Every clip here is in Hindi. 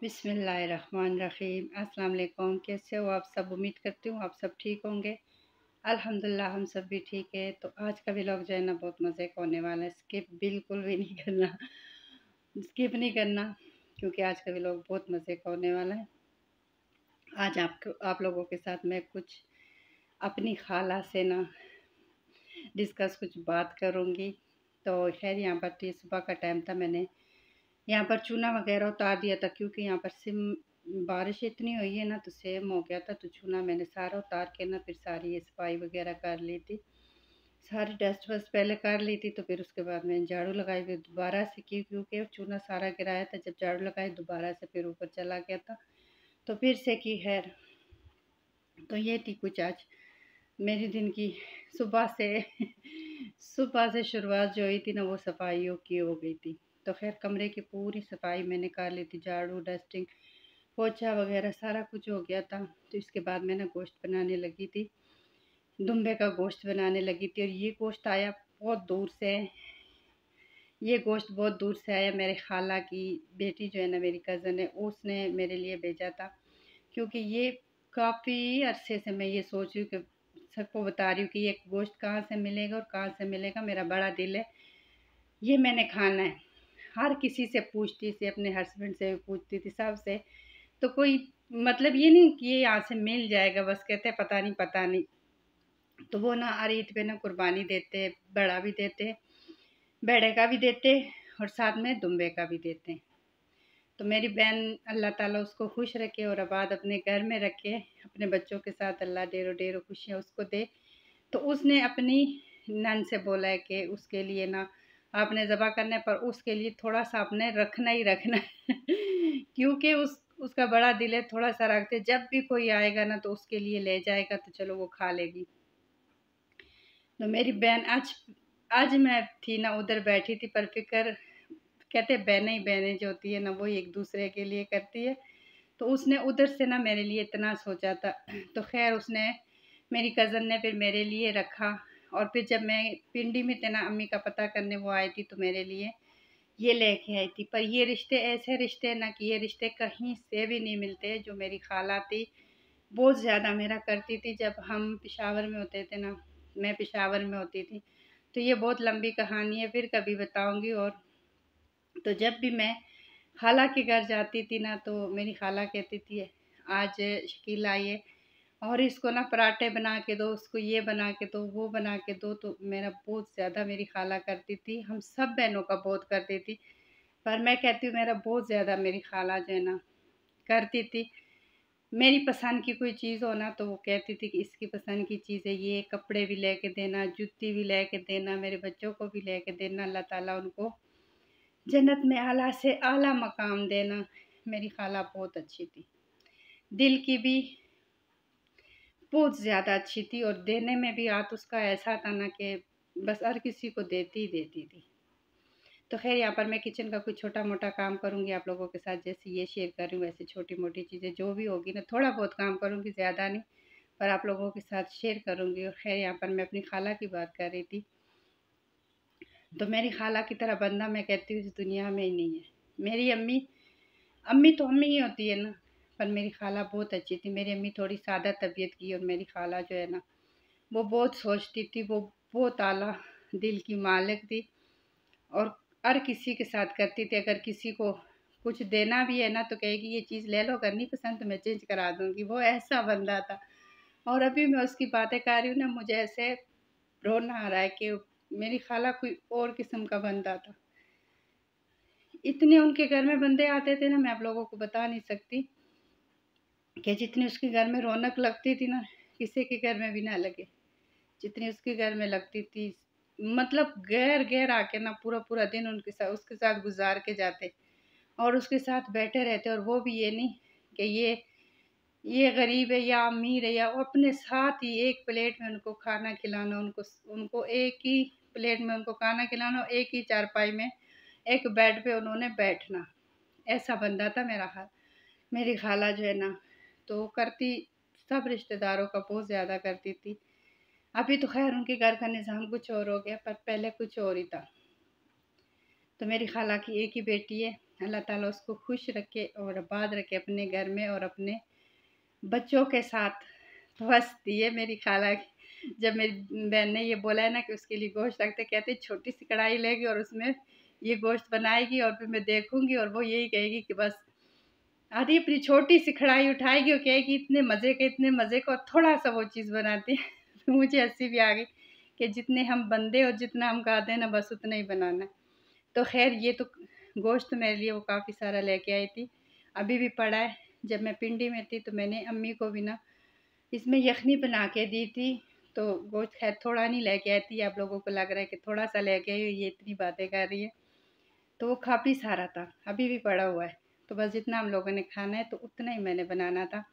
बिस्मिल्लाहिर्रहमानिर्रहीम। अस्सलाम वालेकुम। कैसे हो आप सब? उम्मीद करती हूँ आप सब ठीक होंगे। अल्हम्दुलिल्लाह हम सब भी ठीक है। तो आज का व्लॉग जो है ना बहुत मज़े का होने वाला है। स्किप बिल्कुल भी नहीं करना, स्किप नहीं करना, क्योंकि आज का व्लॉग बहुत मज़े का होने वाला है। आज आप लोगों के साथ मैं कुछ अपनी खाला से ना डिस्कस कुछ बात करूँगी। तो खैर यहाँ पर सुबह का टाइम था, मैंने यहाँ पर चूना वगैरह उतार दिया था, क्योंकि यहाँ पर सिम बारिश इतनी हुई है ना तो सेम हो गया था। तो चूना मैंने सारा उतार के ना फिर सारी ये सफाई वगैरह कर ली थी, सारी डस्ट वस्ट पहले कर ली थी। तो फिर उसके बाद मैंने झाड़ू लगाई, फिर दोबारा से की, क्योंकि चूना सारा गिराया था। जब झाड़ू लगाई दोबारा से फिर ऊपर चला गया था, तो फिर से की। खैर तो ये थी कुछ आज मेरी दिन की सुबह से सुबह से शुरुआत जो हुई थी ना वो सफाइयों की हो गई थी। तो खैर कमरे की पूरी सफाई मैंने कर ली थी, झाड़ू डस्टिंग पोछा वगैरह सारा कुछ हो गया था। तो इसके बाद मैं ना गोश्त बनाने लगी थी, दुम्बे का गोश्त बनाने लगी थी। और ये गोश्त आया बहुत दूर से, ये गोश्त बहुत दूर से आया। मेरे खाला की बेटी जो है ना, मेरी कज़न है, उसने मेरे लिए भेजा था। क्योंकि ये काफ़ी अरसे से मैं ये सोच रही हूँ कि सबको बता रही हूँ कि ये गोश्त कहाँ से मिलेगा और कहाँ से मिलेगा। मेरा बड़ा दिल है, ये मैंने खाना है। हर किसी से पूछती थी, अपने हस्बैंड से भी पूछती थी, सबसे। तो कोई मतलब ये नहीं कि ये यहाँ से मिल जाएगा, बस कहते हैं पता नहीं पता नहीं। तो वो ना हर ईद पे ना कुर्बानी देते, बड़ा भी देते, भेड़े का भी देते और साथ में दुम्बे का भी देते। तो मेरी बहन, अल्लाह ताला उसको खुश रखे और आबाद अपने घर में रखे, अपने बच्चों के साथ अल्लाह ढेरों ढेरों खुशियाँ उसको दे। तो उसने अपनी नन से बोला है कि उसके लिए ना आपने ज़बह करना है, पर उसके लिए थोड़ा सा आपने रखना ही रखना है क्योंकि उसका बड़ा दिल है, थोड़ा सा रखते, जब भी कोई आएगा ना तो उसके लिए ले जाएगा, तो चलो वो खा लेगी। तो मेरी बहन आज मैं थी ना उधर बैठी थी, पर फिक्र कहते बहनें ही बहनें जो होती है ना वो एक दूसरे के लिए करती है। तो उसने उधर से ना मेरे लिए इतना सोचा था। तो खैर उसने, मेरी कज़न ने फिर मेरे लिए रखा। और फिर जब मैं पिंडी में थे ना अम्मी का पता करने वो आई थी, तो मेरे लिए ये लेके आई थी। पर ये रिश्ते ऐसे रिश्ते ना कि ये रिश्ते कहीं से भी नहीं मिलते। जो मेरी खाला थी बहुत ज़्यादा मेरा करती थी। जब हम पेशावर में होते थे ना, मैं पेशावर में होती थी, तो ये बहुत लंबी कहानी है, फिर कभी बताऊंगी। और तो जब भी मैं खाला के घर जाती थी ना तो मेरी खाला कहती थी आज शकील आई है और इसको ना पराठे बना के दो, उसको ये बना के दो, वो बना के दो। तो मेरा बहुत ज़्यादा मेरी खाला करती थी, हम सब बहनों का बहुत करती थी। पर मैं कहती हूँ मेरा बहुत ज़्यादा मेरी खाला जो है ना करती थी। मेरी पसंद की कोई चीज़ हो ना तो वो कहती थी कि इसकी पसंद की चीज़ है ये, कपड़े भी लेके देना, जूती भी लेके देना, मेरे बच्चों को भी लेके देना। अल्लाह ताला उनको जन्नत में आला से आला मकाम देना। मेरी खाला बहुत अच्छी थी, दिल की भी बहुत ज़्यादा अच्छी थी, और देने में भी हाथ उसका ऐसा था ना कि बस हर किसी को देती ही देती थी। तो खैर यहाँ पर मैं किचन का कुछ छोटा मोटा काम करूँगी आप लोगों के साथ, जैसे ये शेयर कर रही हूँ वैसे छोटी मोटी चीज़ें जो भी होगी ना, थोड़ा बहुत काम करूँगी, ज़्यादा नहीं, पर आप लोगों के साथ शेयर करूँगी। और खैर यहाँ पर मैं अपनी खाला की बात कर रही थी। तो मेरी खाला की तरह बंदा मैं कहती हूँ इस दुनिया में ही नहीं है। मेरी अम्मी, अम्मी तो अम्मी ही होती है ना, पर मेरी खाला बहुत अच्छी थी। मेरी अम्मी थोड़ी सादा तबीयत की, और मेरी खाला जो है ना वो बहुत सोचती थी, वो बहुत आला दिल की मालिक थी, और हर किसी के साथ करती थी। अगर किसी को कुछ देना भी है ना तो कहेगी ये चीज़ ले लो, अगर नहीं पसंद तो मैं चेंज करा दूँगी। वो ऐसा बंदा था। और अभी मैं उसकी बातें कर रही हूँ ना, मुझे ऐसे रोना आ रहा है कि मेरी खाला कोई और किस्म का बंदा था। इतने उनके घर में बंदे आते थे ना, मैं आप लोगों को बता नहीं सकती कि जितनी उसके घर में रौनक लगती थी ना, किसी के घर में भी ना लगे जितनी उसके घर में लगती थी। मतलब गैर गैर आके ना पूरा पूरा दिन उनके साथ उसके साथ गुजार के जाते, और उसके साथ बैठे रहते। और वो भी ये नहीं कि ये गरीब है या अमीर है, या वो अपने साथ ही एक प्लेट में उनको खाना खिलाना, उनको उनको एक ही प्लेट में उनको खाना खिलाना, और एक ही चारपाई में एक बेड पे उन्होंने बैठना। ऐसा बंदा था मेरी खाला जो है ना। तो करती सब रिश्तेदारों का बहुत ज़्यादा करती थी। अभी तो खैर उनके घर का निज़ाम कुछ और हो गया, पर पहले कुछ और ही था। तो मेरी खाला की एक ही बेटी है, अल्लाह ताला उसको खुश रखे और आबाद रखे अपने घर में और अपने बच्चों के साथ। तो बस ये मेरी खाला की, जब मेरी बहन ने ये बोला है ना कि उसके लिए गोश्त रखते, कहते छोटी सी कढ़ाई लेगी और उसमें ये गोश्त बनाएगी और फिर मैं देखूंगी और वो यही कहेगी कि बस आधी अपनी छोटी सी कढ़ाई उठाएगी और कहेगी इतने मज़े का, और थोड़ा सा वो चीज़ बनाती है। तो मुझे हंसी भी आ गई कि जितने हम बंदे और जितना हम खाते हैं ना, बस उतना ही बनाना है। तो खैर ये तो गोश्त मेरे लिए वो काफ़ी सारा लेके आई थी, अभी भी पड़ा है। जब मैं पिंडी में थी तो मैंने अम्मी को भी ना इसमें यखनी बना के दी थी। तो गोश्त खैर थोड़ा नहीं लेके आई थी, आप लोगों को लग रहा है कि थोड़ा सा लेके आई, ये इतनी बातें कर रही है। तो वो काफ़ी सारा था, अभी भी पड़ा हुआ है। तो बस जितना हम लोगों ने खाना है तो उतना ही मैंने बनाना था।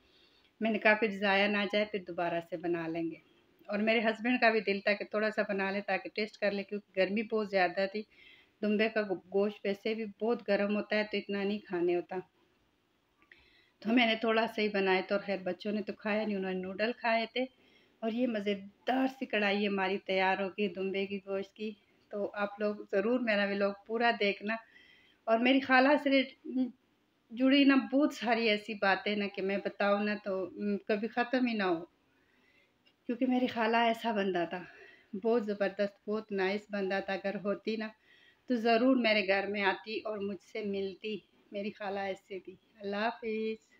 मैंने कहा फिर ज़ाया ना जाए, फिर दोबारा से बना लेंगे। और मेरे हस्बैंड का भी दिल था कि थोड़ा सा बना लें ताकि टेस्ट कर ले, क्योंकि गर्मी बहुत ज़्यादा थी। दुम्बे का गोश्त वैसे भी बहुत गर्म होता है तो इतना नहीं खाने होता। तो मैंने थोड़ा सा ही बनाया। तो खैर बच्चों ने तो खाया नहीं, उन्होंने नूडल खाए थे। और ये मज़ेदार सी कढ़ाई हमारी तैयार हो गई दुम्बे की गोश्त की। तो आप लोग ज़रूर मेरा व्लॉग पूरा देखना। और मेरी खाला से जुड़ी ना बहुत सारी ऐसी बातें ना कि मैं बताऊँ ना तो कभी ख़त्म ही ना हो। क्योंकि मेरी खाला ऐसा बंदा था, बहुत ज़बरदस्त, बहुत नाइस बंदा था। अगर होती ना तो ज़रूर मेरे घर में आती और मुझसे मिलती। मेरी खाला ऐसी थी। अल्लाह हाफ़िज़।